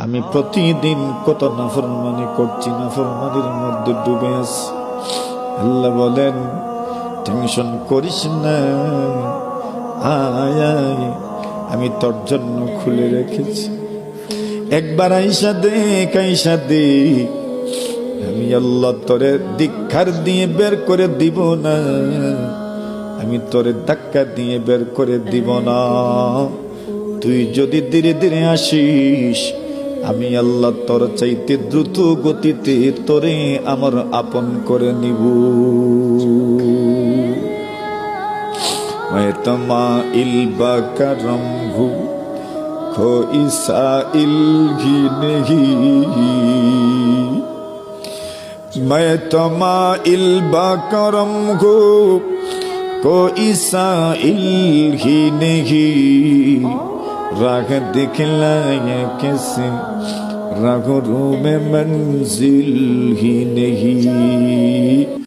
আমি প্রতিদিন কত নাফরমানি করছি, নাফরমানির মধ্যে ডুবে আছি। আল্লাহ বলেন টেনশন করিস না, আয় আয়, আমি তোর জন্য খুলে রেখেছি। একবার আইসা দেখ, আইসা দেখ, আমি আল্লাহ তোরে দীক্ষার দিয়ে বের করে দিব না, আমি তোরে ধাক্কা দিয়ে বের করে দিব না। তুই যদি ধীরে ধীরে আসিস, আমি আল্লাহ তোর চাইতে দ্রুত গতিতে তোরে আমার আপন করে নিব। मैं तमाइल बकरम हूँ, कोई साइल ही नहीं। मैं तमाइल बकरम हूँ, कोई साइल ही नहीं। राह दिखलाए कैसे, राहों में मंजिल ही नहीं।